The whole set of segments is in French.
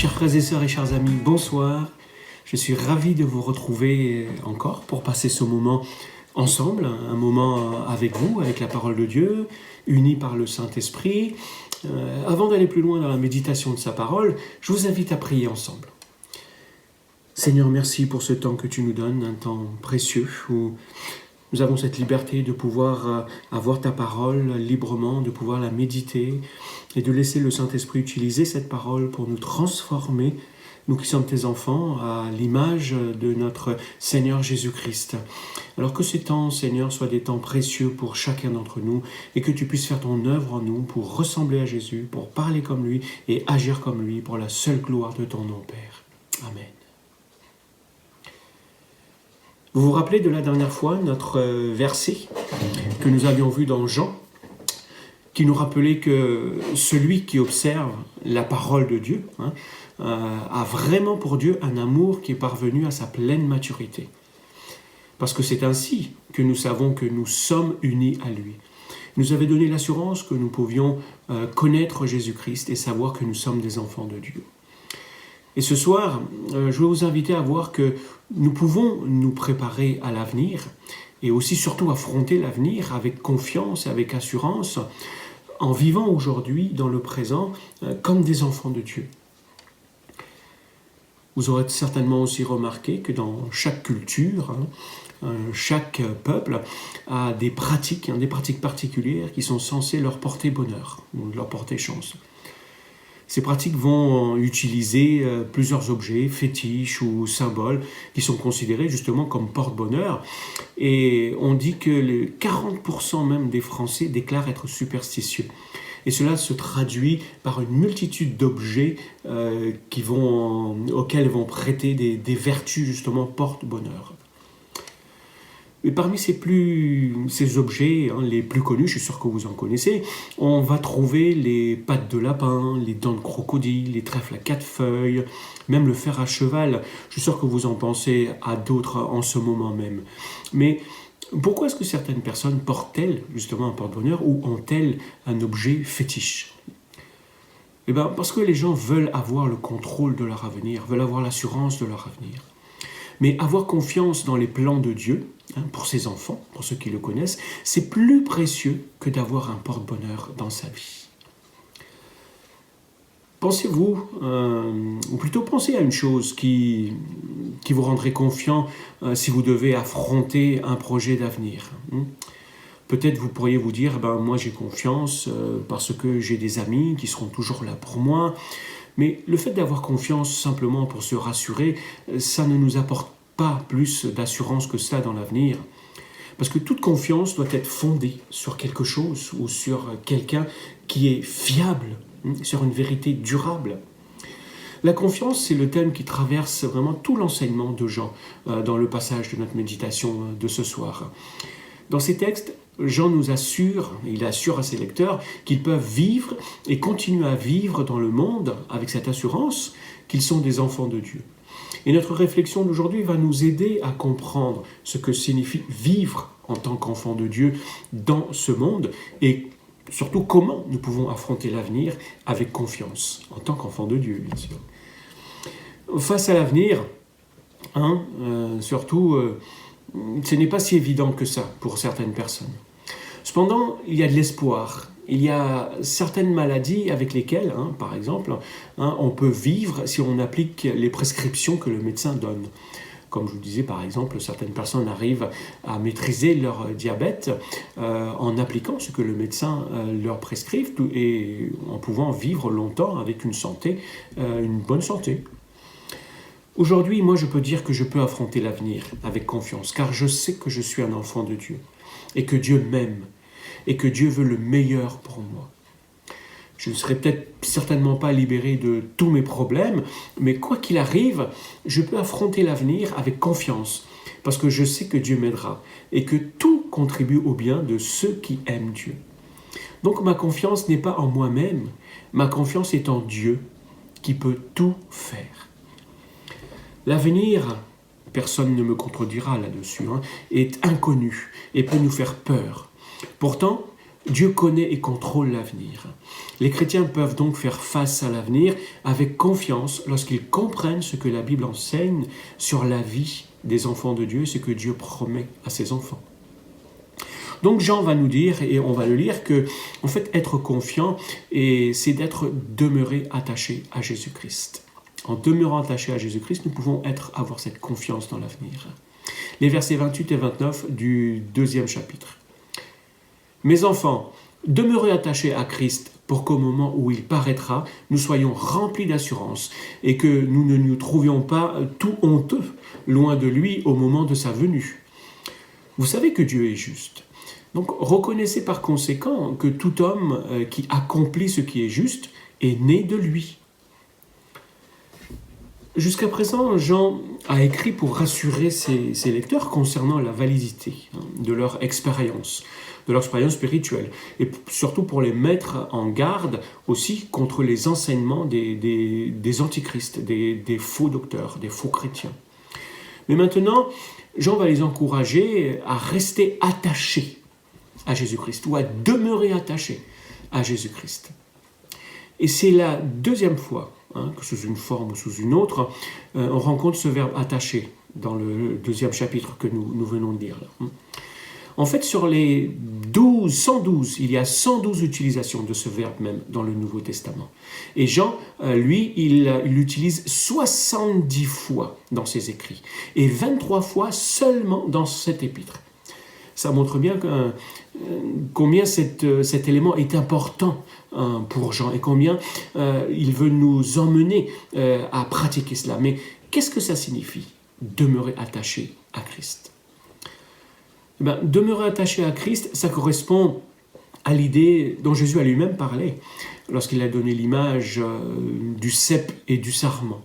Chers frères et sœurs et chers amis, bonsoir. Je suis ravi de vous retrouver encore pour passer ce moment ensemble, un moment avec vous, avec la parole de Dieu, unis par le Saint-Esprit. Avant d'aller plus loin dans la méditation de sa parole, je vous invite à prier ensemble. Seigneur, merci pour ce temps que tu nous donnes, un temps précieux où nous avons cette liberté de pouvoir avoir ta parole librement, de pouvoir la méditer et de laisser le Saint-Esprit utiliser cette parole pour nous transformer, nous qui sommes tes enfants, à l'image de notre Seigneur Jésus-Christ. Alors que ces temps, Seigneur, soient des temps précieux pour chacun d'entre nous et que tu puisses faire ton œuvre en nous pour ressembler à Jésus, pour parler comme lui et agir comme lui pour la seule gloire de ton nom, Père. Amen. Vous vous rappelez de la dernière fois, notre verset que nous avions vu dans Jean, qui nous rappelait que celui qui observe la parole de Dieu a vraiment pour Dieu un amour qui est parvenu à sa pleine maturité. Parce que c'est ainsi que nous savons que nous sommes unis à lui. Il nous avait donné l'assurance que nous pouvions connaître Jésus-Christ et savoir que nous sommes des enfants de Dieu. Et ce soir, je veux vous inviter à voir que nous pouvons nous préparer à l'avenir et aussi surtout affronter l'avenir avec confiance et avec assurance en vivant aujourd'hui dans le présent comme des enfants de Dieu. Vous aurez certainement aussi remarqué que dans chaque culture, chaque peuple a des pratiques particulières qui sont censées leur porter bonheur ou leur porter chance. Ces pratiques vont utiliser plusieurs objets, fétiches ou symboles qui sont considérés justement comme porte-bonheur. Et on dit que les 40% même des Français déclarent être superstitieux. Et cela se traduit par une multitude d'objets auxquels vont prêter des vertus justement porte-bonheur. Et parmi ces objets, les plus connus, je suis sûr que vous en connaissez, on va trouver les pattes de lapin, les dents de crocodile, les trèfles à 4 feuilles, même le fer à cheval. Je suis sûr que vous en pensez à d'autres en ce moment même. Mais pourquoi est-ce que certaines personnes portent-elles justement un porte-bonheur ou ont-elles un objet fétiche ? Eh bien, parce que les gens veulent avoir le contrôle de leur avenir, veulent avoir l'assurance de leur avenir. Mais avoir confiance dans les plans de Dieu, pour ses enfants, pour ceux qui le connaissent, c'est plus précieux que d'avoir un porte-bonheur dans sa vie. Pensez-vous, ou plutôt pensez à une chose qui vous rendrait confiant si vous devez affronter un projet d'avenir. Peut-être vous pourriez vous dire, moi j'ai confiance parce que j'ai des amis qui seront toujours là pour moi. Mais le fait d'avoir confiance simplement pour se rassurer, ça ne nous apporte pas plus d'assurance que ça dans l'avenir. Parce que toute confiance doit être fondée sur quelque chose ou sur quelqu'un qui est fiable, sur une vérité durable. La confiance, c'est le thème qui traverse vraiment tout l'enseignement de Jean dans le passage de notre méditation de ce soir. Dans ces textes, Jean nous assure, il assure à ses lecteurs qu'ils peuvent vivre et continuer à vivre dans le monde avec cette assurance qu'ils sont des enfants de Dieu. Et notre réflexion d'aujourd'hui va nous aider à comprendre ce que signifie vivre en tant qu'enfant de Dieu dans ce monde et surtout comment nous pouvons affronter l'avenir avec confiance en tant qu'enfant de Dieu, bien sûr. Face à l'avenir, ce n'est pas si évident que ça pour certaines personnes. Cependant, il y a de l'espoir. Il y a certaines maladies avec lesquelles, par exemple, on peut vivre si on applique les prescriptions que le médecin donne. Comme je vous disais, par exemple, certaines personnes arrivent à maîtriser leur diabète en appliquant ce que le médecin leur prescrive et en pouvant vivre longtemps avec une bonne santé. Aujourd'hui, moi, je peux dire que je peux affronter l'avenir avec confiance, car je sais que je suis un enfant de Dieu et que Dieu m'aime et que Dieu veut le meilleur pour moi. Je ne serai peut-être certainement pas libéré de tous mes problèmes, mais quoi qu'il arrive, je peux affronter l'avenir avec confiance, parce que je sais que Dieu m'aidera et que tout contribue au bien de ceux qui aiment Dieu. Donc ma confiance n'est pas en moi-même, ma confiance est en Dieu qui peut tout faire. L'avenir, personne ne me contredira là-dessus, est inconnu et peut nous faire peur. Pourtant, Dieu connaît et contrôle l'avenir. Les chrétiens peuvent donc faire face à l'avenir avec confiance lorsqu'ils comprennent ce que la Bible enseigne sur la vie des enfants de Dieu et ce que Dieu promet à ses enfants. Donc Jean va nous dire, et on va le lire, que en fait être confiant, c'est d'être demeuré attaché à Jésus-Christ. En demeurant attaché à Jésus-Christ, nous pouvons avoir cette confiance dans l'avenir. Les versets 28 et 29 du 2e chapitre. Mes enfants, demeurez attachés à Christ pour qu'au moment où il paraîtra, nous soyons remplis d'assurance et que nous ne nous trouvions pas tout honteux loin de lui au moment de sa venue. Vous savez que Dieu est juste. Donc reconnaissez par conséquent que tout homme qui accomplit ce qui est juste est né de lui. Jusqu'à présent, Jean a écrit pour rassurer ses lecteurs concernant la validité de leur expérience spirituelle, et surtout pour les mettre en garde aussi contre les enseignements des antichrists, des faux docteurs, des faux chrétiens. Mais maintenant, Jean va les encourager à rester attachés à Jésus-Christ, ou à demeurer attachés à Jésus-Christ. Et c'est la deuxième fois, que sous une forme ou sous une autre, on rencontre ce verbe attaché dans le 2e chapitre que nous venons de lire. En fait, sur les 112, il y a 112 utilisations de ce verbe même dans le Nouveau Testament. Et Jean, lui, il l'utilise 70 fois dans ses écrits, et 23 fois seulement dans cet épître. Ça montre bien combien cet élément est important pour Jean et combien il veut nous emmener à pratiquer cela. Mais qu'est-ce que ça signifie, demeurer attaché à Christ ? Demeurer attaché à Christ, ça correspond à l'idée dont Jésus a lui-même parlé lorsqu'il a donné l'image du cep et du sarment.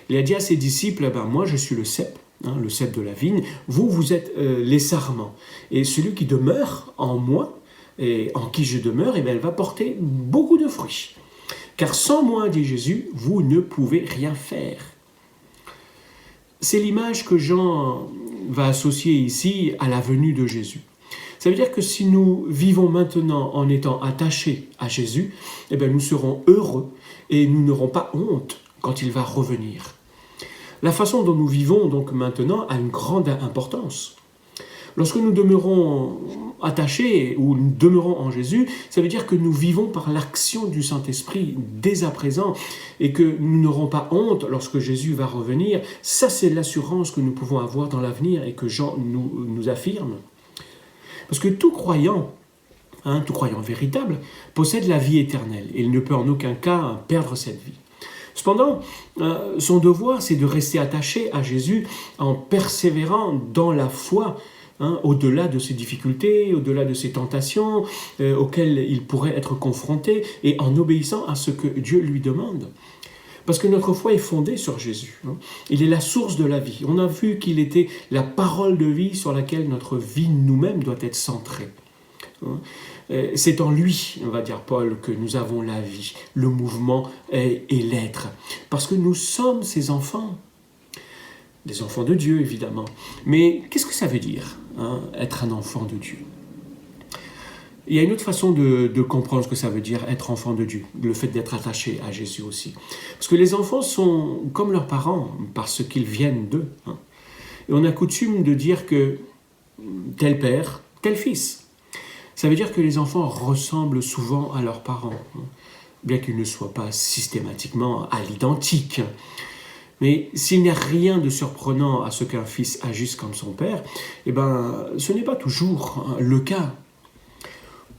Il a dit à ses disciples, moi je suis le cep, le cep de la vigne, vous êtes les sarments. Et celui qui demeure en moi, et en qui je demeure, elle va porter beaucoup de fruits. Car sans moi, dit Jésus, vous ne pouvez rien faire. C'est l'image que Jean va associer ici à la venue de Jésus. Ça veut dire que si nous vivons maintenant en étant attachés à Jésus, nous serons heureux et nous n'aurons pas honte quand il va revenir. La façon dont nous vivons donc maintenant a une grande importance. Lorsque nous demeurons attachés ou nous demeurons en Jésus, ça veut dire que nous vivons par l'action du Saint-Esprit dès à présent et que nous n'aurons pas honte lorsque Jésus va revenir. Ça, c'est l'assurance que nous pouvons avoir dans l'avenir et que Jean nous affirme. Parce que tout croyant véritable, possède la vie éternelle et il ne peut en aucun cas perdre cette vie. Cependant, son devoir, c'est de rester attaché à Jésus en persévérant dans la foi, au-delà de ses difficultés, au-delà de ses tentations auxquelles il pourrait être confronté, et en obéissant à ce que Dieu lui demande. Parce que notre foi est fondée sur Jésus. Il est la source de la vie. On a vu qu'il était la parole de vie sur laquelle notre vie nous-mêmes doit être centrée. C'est en lui, on va dire Paul, que nous avons la vie, le mouvement et l'être. Parce que nous sommes ses enfants. Des enfants de Dieu, évidemment. Mais qu'est-ce que ça veut dire, être un enfant de Dieu ? Il y a une autre façon de comprendre ce que ça veut dire, être enfant de Dieu, le fait d'être attaché à Jésus aussi. Parce que les enfants sont comme leurs parents, parce qu'ils viennent d'eux. Et on a coutume de dire que tel père, tel fils. Ça veut dire que les enfants ressemblent souvent à leurs parents, bien qu'ils ne soient pas systématiquement à l'identique. Mais s'il n'y a rien de surprenant à ce qu'un fils agisse comme son père, ce n'est pas toujours le cas.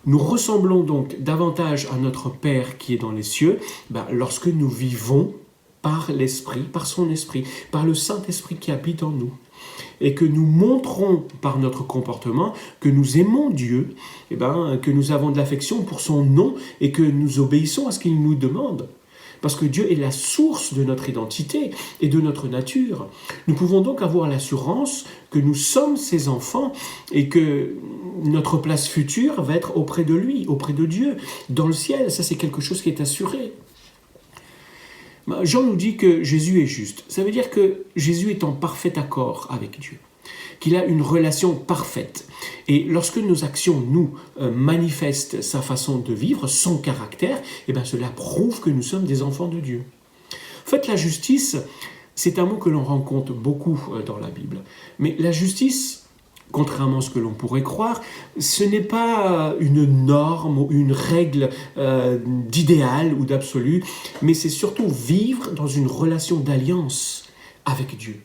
Nous ressemblons donc davantage à notre Père qui est dans les cieux lorsque nous vivons par l'Esprit, par son Esprit, par le Saint-Esprit qui habite en nous. Et que nous montrons par notre comportement que nous aimons Dieu, que nous avons de l'affection pour son nom et que nous obéissons à ce qu'il nous demande. Parce que Dieu est la source de notre identité et de notre nature. Nous pouvons donc avoir l'assurance que nous sommes ses enfants et que notre place future va être auprès de lui, auprès de Dieu, dans le ciel. Ça, c'est quelque chose qui est assuré. Jean nous dit que Jésus est juste. Ça veut dire que Jésus est en parfait accord avec Dieu. qu'il a une relation parfaite. Et lorsque nos actions nous manifestent sa façon de vivre, son caractère, eh bien cela prouve que nous sommes des enfants de Dieu. En fait, la justice, c'est un mot que l'on rencontre beaucoup dans la Bible. Mais la justice, contrairement à ce que l'on pourrait croire, ce n'est pas une norme ou une règle d'idéal ou d'absolu, mais c'est surtout vivre dans une relation d'alliance avec Dieu.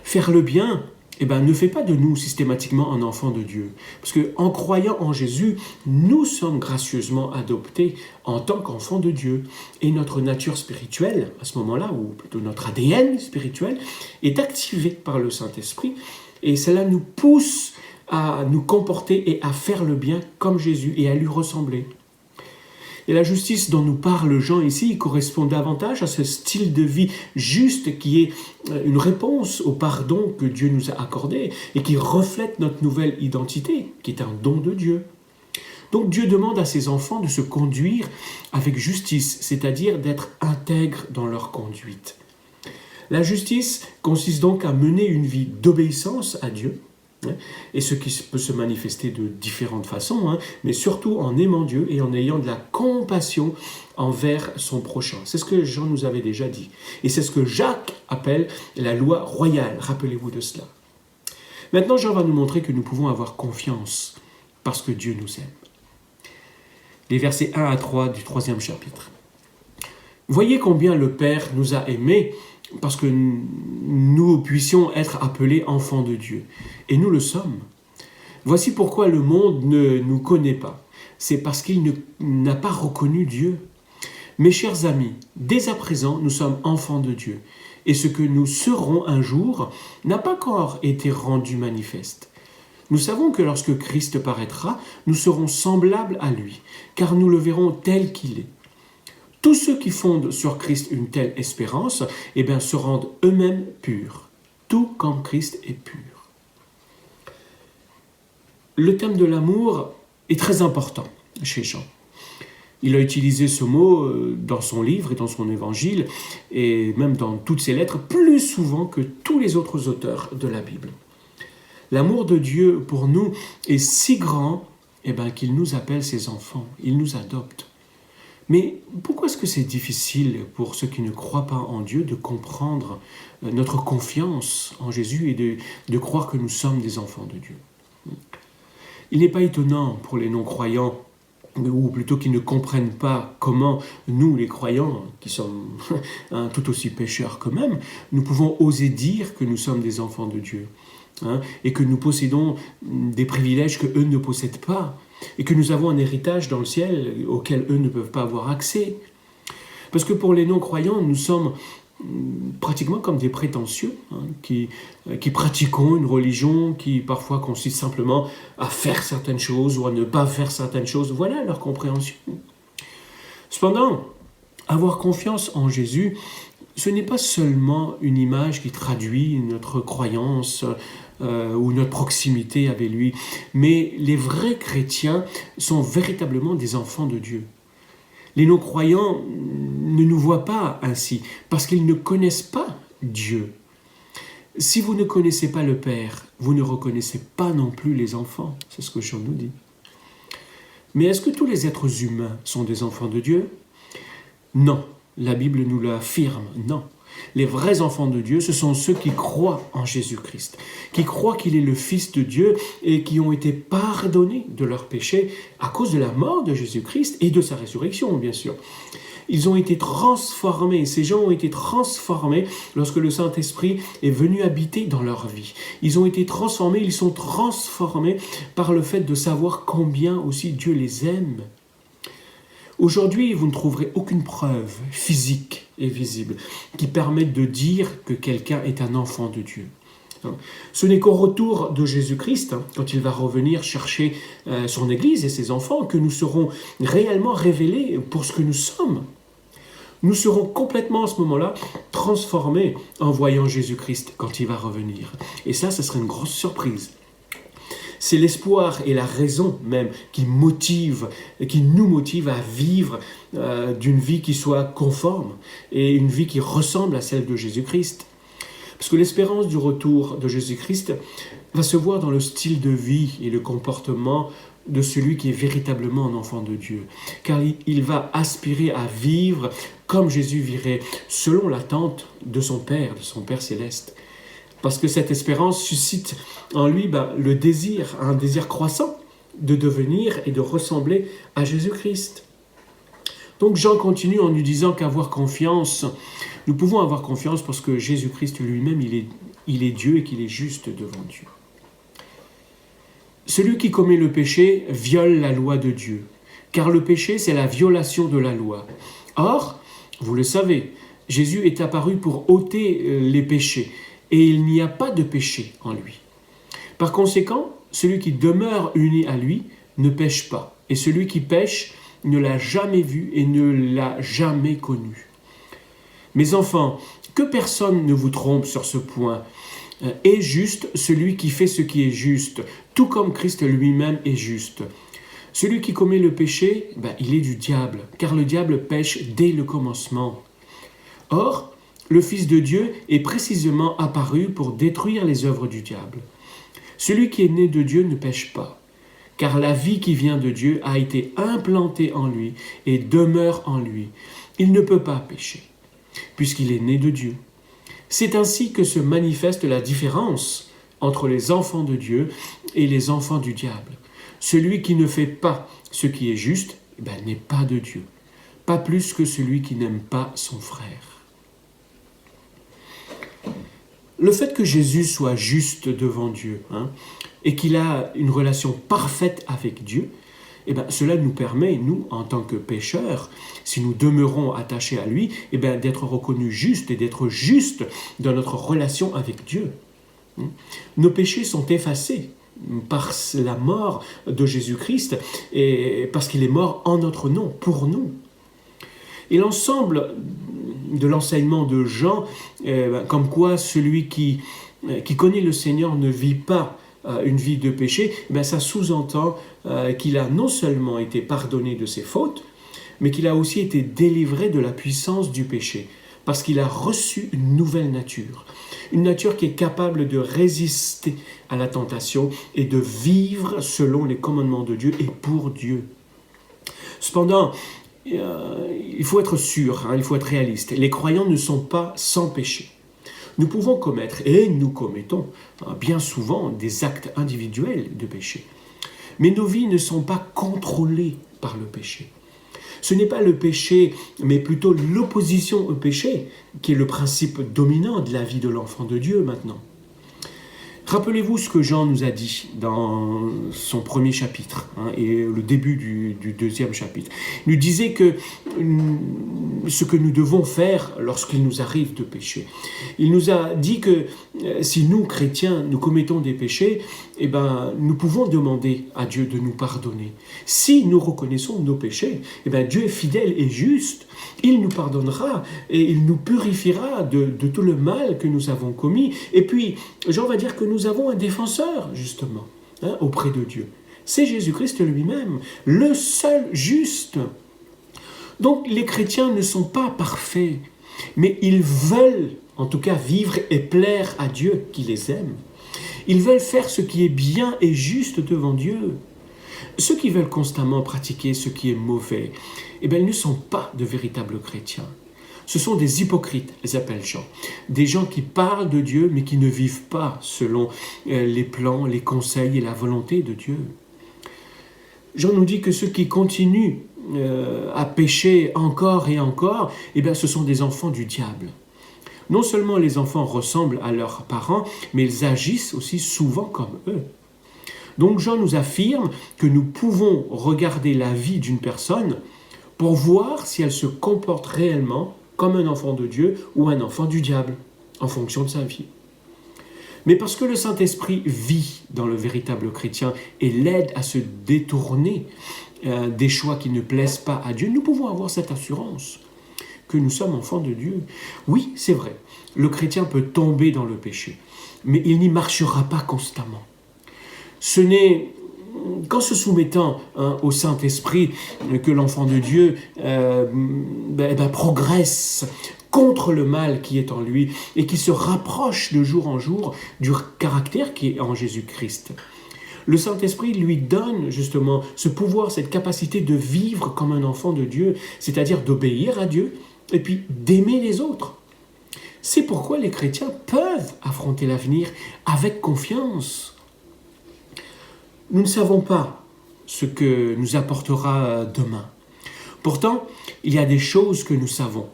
Faire le bien, ne fait pas de nous systématiquement un enfant de Dieu. Parce qu'en croyant en Jésus, nous sommes gracieusement adoptés en tant qu'enfants de Dieu. Et notre nature spirituelle, à ce moment-là, ou plutôt notre ADN spirituel, est activé par le Saint-Esprit. Et cela nous pousse à nous comporter et à faire le bien comme Jésus et à lui ressembler. Et la justice dont nous parle Jean ici correspond davantage à ce style de vie juste qui est une réponse au pardon que Dieu nous a accordé et qui reflète notre nouvelle identité, qui est un don de Dieu. Donc Dieu demande à ses enfants de se conduire avec justice, c'est-à-dire d'être intègres dans leur conduite. La justice consiste donc à mener une vie d'obéissance à Dieu, et ce qui peut se manifester de différentes façons, mais surtout en aimant Dieu et en ayant de la compassion envers son prochain. C'est ce que Jean nous avait déjà dit. Et c'est ce que Jacques appelle la loi royale. Rappelez-vous de cela. Maintenant, Jean va nous montrer que nous pouvons avoir confiance parce que Dieu nous aime. Les versets 1 à 3 du 3e chapitre. Voyez combien le Père nous a aimés parce que nous puissions être appelés enfants de Dieu. Et nous le sommes. Voici pourquoi le monde ne nous connaît pas. C'est parce qu'il n'a pas reconnu Dieu. Mes chers amis, dès à présent, nous sommes enfants de Dieu. Et ce que nous serons un jour n'a pas encore été rendu manifeste. Nous savons que lorsque Christ paraîtra, nous serons semblables à lui, car nous le verrons tel qu'il est. Tous ceux qui fondent sur Christ une telle espérance, se rendent eux-mêmes purs, tout comme Christ est pur. Le thème de l'amour est très important chez Jean. Il a utilisé ce mot dans son livre et dans son évangile, et même dans toutes ses lettres, plus souvent que tous les autres auteurs de la Bible. L'amour de Dieu pour nous est si grand qu'il nous appelle ses enfants, il nous adopte. Mais pourquoi est-ce que c'est difficile pour ceux qui ne croient pas en Dieu de comprendre notre confiance en Jésus et de croire que nous sommes des enfants de Dieu? Il n'est pas étonnant pour les non-croyants, ou plutôt qui ne comprennent pas comment nous, les croyants, qui sommes tout aussi pécheurs qu'eux-mêmes, nous pouvons oser dire que nous sommes des enfants de Dieu, et que nous possédons des privilèges que eux ne possèdent pas, et que nous avons un héritage dans le ciel auquel eux ne peuvent pas avoir accès. Parce que pour les non-croyants, nous sommes pratiquement comme des prétentieux, qui pratiquons une religion qui parfois consiste simplement à faire certaines choses ou à ne pas faire certaines choses. Voilà leur compréhension. Cependant, avoir confiance en Jésus, ce n'est pas seulement une image qui traduit notre croyance ou notre proximité avec lui, mais les vrais chrétiens sont véritablement des enfants de Dieu. Les non-croyants ne nous voient pas ainsi, parce qu'ils ne connaissent pas Dieu. Si vous ne connaissez pas le Père, vous ne reconnaissez pas non plus les enfants. C'est ce que Jean nous dit. Mais est-ce que tous les êtres humains sont des enfants de Dieu? Non, la Bible nous l'affirme, non. Les vrais enfants de Dieu, ce sont ceux qui croient en Jésus-Christ, qui croient qu'il est le Fils de Dieu et qui ont été pardonnés de leurs péchés à cause de la mort de Jésus-Christ et de sa résurrection, bien sûr. Ils ont été transformés, ces gens ont été transformés lorsque le Saint-Esprit est venu habiter dans leur vie. Ils ont été transformés, ils sont transformés par le fait de savoir combien aussi Dieu les aime. Aujourd'hui, vous ne trouverez aucune preuve physique et visible qui permette de dire que quelqu'un est un enfant de Dieu. Ce n'est qu'au retour de Jésus-Christ, quand il va revenir chercher son Église et ses enfants, que nous serons réellement révélés pour ce que nous sommes. Nous serons complètement à ce moment-là transformés en voyant Jésus-Christ quand il va revenir. Et ça serait une grosse surprise. C'est l'espoir et la raison même qui nous motive à vivre d'une vie qui soit conforme et une vie qui ressemble à celle de Jésus-Christ. Parce que l'espérance du retour de Jésus-Christ va se voir dans le style de vie et le comportement de celui qui est véritablement un enfant de Dieu. Car il va aspirer à vivre comme Jésus vivrait, selon l'attente de son Père céleste. Parce que cette espérance suscite en lui le désir, un désir croissant de devenir et de ressembler à Jésus-Christ. Donc Jean continue en nous disant qu'avoir confiance, nous pouvons avoir confiance parce que Jésus-Christ lui-même, il est Dieu et qu'il est juste devant Dieu. Celui qui commet le péché viole la loi de Dieu, car le péché, c'est la violation de la loi. Or, vous le savez, Jésus est apparu pour ôter les péchés, et il n'y a pas de péché en lui. Par conséquent, celui qui demeure uni à lui ne pêche pas, et celui qui pêche ne l'a jamais vu et ne l'a jamais connu. Mes enfants, que personne ne vous trompe sur ce point. Est juste celui qui fait ce qui est juste, tout comme Christ lui-même est juste. Celui qui commet le péché, il est du diable, car le diable pêche dès le commencement. Or, le Fils de Dieu est précisément apparu pour détruire les œuvres du diable. Celui qui est né de Dieu ne pêche pas, car la vie qui vient de Dieu a été implantée en lui et demeure en lui. Il ne peut pas pécher, puisqu'il est né de Dieu. C'est ainsi que se manifeste la différence entre les enfants de Dieu et les enfants du diable. Celui qui ne fait pas ce qui est juste n'est pas de Dieu, pas plus que celui qui n'aime pas son frère. Le fait que Jésus soit juste devant Dieu et qu'il a une relation parfaite avec Dieu, cela nous permet, nous, en tant que pécheurs, si nous demeurons attachés à lui, d'être reconnus justes et d'être justes dans notre relation avec Dieu. Nos péchés sont effacés par la mort de Jésus-Christ et parce qu'il est mort en notre nom, pour nous. Et l'ensemble de l'enseignement de Jean, comme quoi celui qui connaît le Seigneur ne vit pas une vie de péché, ça sous-entend qu'il a non seulement été pardonné de ses fautes, mais qu'il a aussi été délivré de la puissance du péché, parce qu'il a reçu une nouvelle nature, une nature qui est capable de résister à la tentation et de vivre selon les commandements de Dieu et pour Dieu. Cependant, il faut être sûr, il faut être réaliste, les croyants ne sont pas sans péché. Nous pouvons commettre, et nous commettons bien souvent, des actes individuels de péché. Mais nos vies ne sont pas contrôlées par le péché. Ce n'est pas le péché, mais plutôt l'opposition au péché, qui est le principe dominant de la vie de l'enfant de Dieu maintenant. Rappelez-vous ce que Jean nous a dit dans son premier chapitre et le début du deuxième chapitre. Il nous disait que ce que nous devons faire lorsqu'il nous arrive de pécher. Il nous a dit que si nous, chrétiens, nous commettons des péchés, nous pouvons demander à Dieu de nous pardonner. Si nous reconnaissons nos péchés, Dieu est fidèle et juste. Il nous pardonnera et il nous purifiera de tout le mal que nous avons commis. Et puis, Jean va dire que nous avons un défenseur, justement, auprès de Dieu. C'est Jésus-Christ lui-même, le seul juste. Donc, les chrétiens ne sont pas parfaits, mais ils veulent, en tout cas, vivre et plaire à Dieu qui les aime. Ils veulent faire ce qui est bien et juste devant Dieu. Ceux qui veulent constamment pratiquer ce qui est mauvais, ils ne sont pas de véritables chrétiens. Ce sont des hypocrites, les appelle Jean. Des gens qui parlent de Dieu, mais qui ne vivent pas selon les plans, les conseils et la volonté de Dieu. Jean nous dit que ceux qui continuent à pécher encore et encore, ce sont des enfants du diable. Non seulement les enfants ressemblent à leurs parents, mais ils agissent aussi souvent comme eux. Donc Jean nous affirme que nous pouvons regarder la vie d'une personne pour voir si elle se comporte réellement comme un enfant de Dieu ou un enfant du diable, en fonction de sa vie. Mais parce que le Saint-Esprit vit dans le véritable chrétien et l'aide à se détourner des choix qui ne plaisent pas à Dieu, nous pouvons avoir cette assurance que nous sommes enfants de Dieu. Oui, c'est vrai, le chrétien peut tomber dans le péché, mais il n'y marchera pas constamment. Ce n'est qu'en se soumettant au Saint-Esprit que l'enfant de Dieu progresse contre le mal qui est en lui et qui se rapproche de jour en jour du caractère qui est en Jésus-Christ. Le Saint-Esprit lui donne justement ce pouvoir, cette capacité de vivre comme un enfant de Dieu, c'est-à-dire d'obéir à Dieu et puis d'aimer les autres. C'est pourquoi les chrétiens peuvent affronter l'avenir avec confiance. Nous ne savons pas ce que nous apportera demain. Pourtant, il y a des choses que nous savons.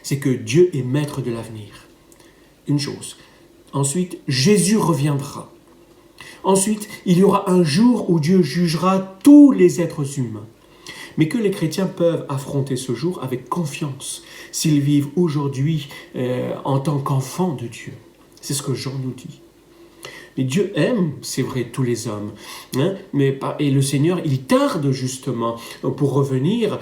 C'est que Dieu est maître de l'avenir. Une chose. Ensuite, Jésus reviendra. Ensuite, il y aura un jour où Dieu jugera tous les êtres humains. Mais que les chrétiens peuvent affronter ce jour avec confiance s'ils vivent aujourd'hui en tant qu'enfants de Dieu. C'est ce que Jean nous dit. Mais Dieu aime, c'est vrai, tous les hommes. Et le Seigneur, il tarde justement pour revenir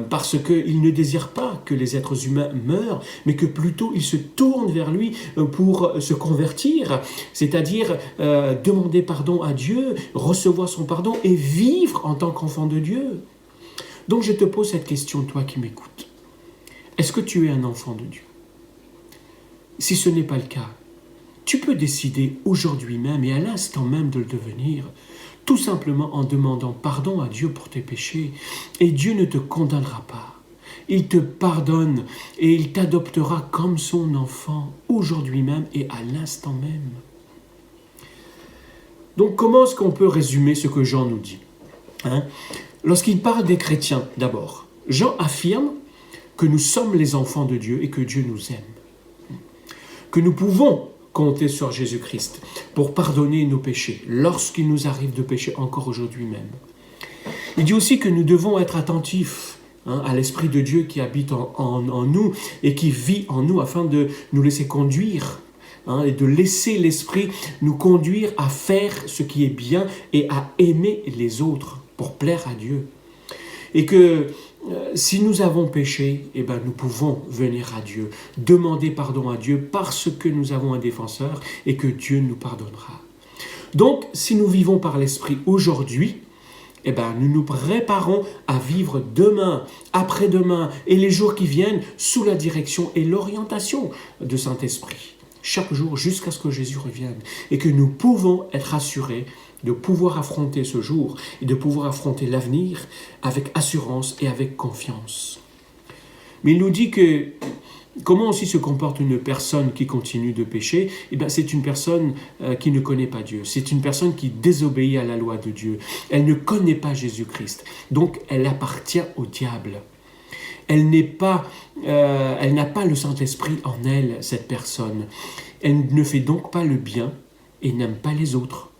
parce qu'il ne désire pas que les êtres humains meurent, mais que plutôt ils se tournent vers lui pour se convertir, c'est-à-dire demander pardon à Dieu, recevoir son pardon et vivre en tant qu'enfant de Dieu. Donc je te pose cette question, toi qui m'écoutes. Est-ce que tu es un enfant de Dieu? Si ce n'est pas le cas, tu peux décider aujourd'hui même et à l'instant même de le devenir, tout simplement en demandant pardon à Dieu pour tes péchés. Et Dieu ne te condamnera pas. Il te pardonne et il t'adoptera comme son enfant aujourd'hui même et à l'instant même. Donc comment est-ce qu'on peut résumer ce que Jean nous dit? Lorsqu'il parle des chrétiens d'abord, Jean affirme que nous sommes les enfants de Dieu et que Dieu nous aime. Que nous pouvons compter sur Jésus-Christ pour pardonner nos péchés lorsqu'il nous arrive de pécher encore aujourd'hui même. Il dit aussi que nous devons être attentifs à l'Esprit de Dieu qui habite en nous et qui vit en nous afin de nous laisser conduire et de laisser l'Esprit nous conduire à faire ce qui est bien et à aimer les autres pour plaire à Dieu. Et que si nous avons péché, nous pouvons venir à Dieu, demander pardon à Dieu parce que nous avons un défenseur et que Dieu nous pardonnera. Donc, si nous vivons par l'Esprit aujourd'hui, nous nous préparons à vivre demain, après-demain et les jours qui viennent sous la direction et l'orientation de Saint-Esprit. Chaque jour jusqu'à ce que Jésus revienne et que nous pouvons être assurés de pouvoir affronter ce jour et de pouvoir affronter l'avenir avec assurance et avec confiance. Mais il nous dit que comment aussi se comporte une personne qui continue de pécher? C'est une personne qui ne connaît pas Dieu. C'est une personne qui désobéit à la loi de Dieu. Elle ne connaît pas Jésus-Christ. Donc, elle appartient au diable. Elle n'a pas le Saint-Esprit en elle, cette personne. Elle ne fait donc pas le bien et n'aime pas les autres.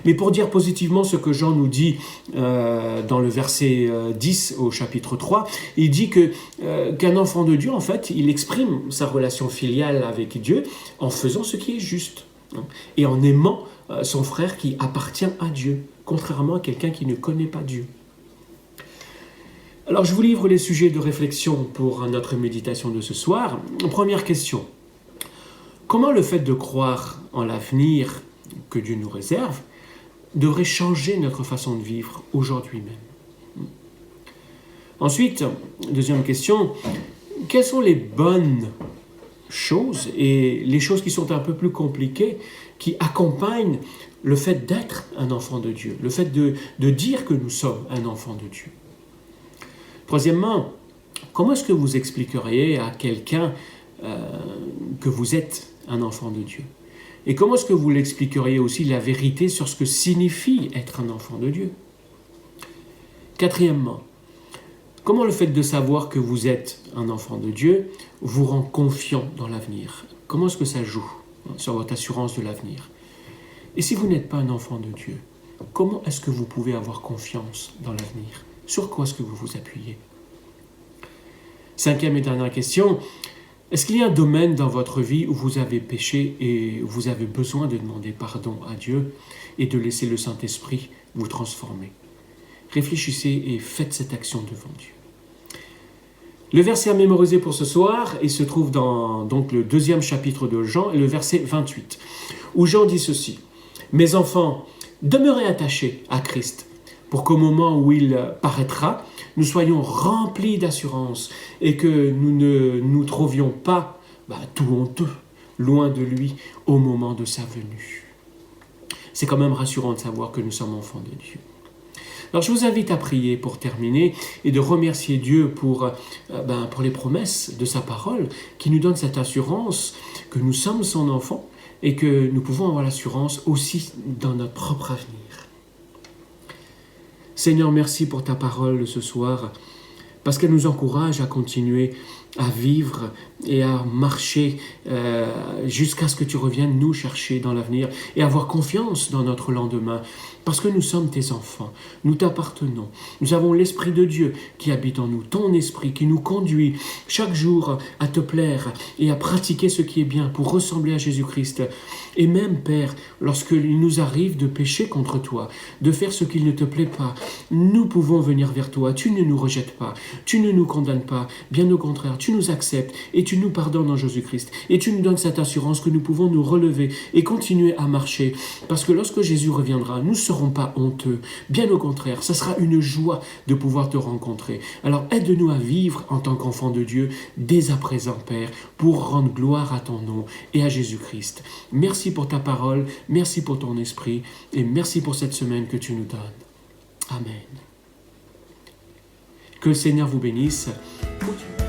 Mais pour dire positivement ce que Jean nous dit dans le verset 10 au chapitre 3, il dit qu'un enfant de Dieu, en fait, il exprime sa relation filiale avec Dieu en faisant ce qui est juste et en aimant son frère qui appartient à Dieu, contrairement à quelqu'un qui ne connaît pas Dieu. Alors, je vous livre les sujets de réflexion pour notre méditation de ce soir. Première question. Comment le fait de croire en l'avenir que Dieu nous réserve devrait changer notre façon de vivre aujourd'hui même? Ensuite, deuxième question, quelles sont les bonnes choses et les choses qui sont un peu plus compliquées qui accompagnent le fait d'être un enfant de Dieu, le fait de dire que nous sommes un enfant de Dieu? Troisièmement, comment est-ce que vous expliqueriez à quelqu'un que vous êtes un enfant de Dieu? Et comment est-ce que vous l'expliqueriez aussi la vérité sur ce que signifie être un enfant de Dieu? Quatrièmement, comment le fait de savoir que vous êtes un enfant de Dieu vous rend confiant dans l'avenir? Comment est-ce que ça joue sur votre assurance de l'avenir? Et si vous n'êtes pas un enfant de Dieu, comment est-ce que vous pouvez avoir confiance dans l'avenir? Sur quoi est-ce que vous vous appuyez? Cinquième et dernière question, est-ce qu'il y a un domaine dans votre vie où vous avez péché et où vous avez besoin de demander pardon à Dieu et de laisser le Saint-Esprit vous transformer? Réfléchissez et faites cette action devant Dieu. Le verset à mémoriser pour ce soir, il se trouve dans donc, le 2e chapitre de Jean, le verset 28, où Jean dit ceci. « Mes enfants, demeurez attachés à Christ, pour qu'au moment où il paraîtra, nous soyons remplis d'assurance et que nous ne nous trouvions pas tout honteux, loin de lui, au moment de sa venue. C'est quand même rassurant de savoir que nous sommes enfants de Dieu. Alors je vous invite à prier pour terminer et de remercier Dieu pour les promesses de sa parole qui nous donne cette assurance que nous sommes son enfant et que nous pouvons avoir l'assurance aussi dans notre propre avenir. Seigneur, merci pour ta parole ce soir parce qu'elle nous encourage à continuer à vivre et à marcher jusqu'à ce que tu reviennes nous chercher dans l'avenir et avoir confiance dans notre lendemain. Parce que nous sommes tes enfants, nous t'appartenons. Nous avons l'Esprit de Dieu qui habite en nous, ton Esprit qui nous conduit chaque jour à te plaire et à pratiquer ce qui est bien pour ressembler à Jésus-Christ. Et même, Père, lorsqu'il nous arrive de pécher contre toi, de faire ce qu'il ne te plaît pas, nous pouvons venir vers toi. Tu ne nous rejettes pas, tu ne nous condamnes pas, bien au contraire, tu nous acceptes et tu nous pardonnes en Jésus-Christ. Et tu nous donnes cette assurance que nous pouvons nous relever et continuer à marcher. Parce que lorsque Jésus reviendra, nous ne serons pas honteux. Bien au contraire, ça sera une joie de pouvoir te rencontrer. Alors aide-nous à vivre en tant qu'enfants de Dieu dès à présent, Père, pour rendre gloire à ton nom et à Jésus-Christ. Merci pour ta parole, merci pour ton esprit et merci pour cette semaine que tu nous donnes. Amen. Que le Seigneur vous bénisse. Continuez.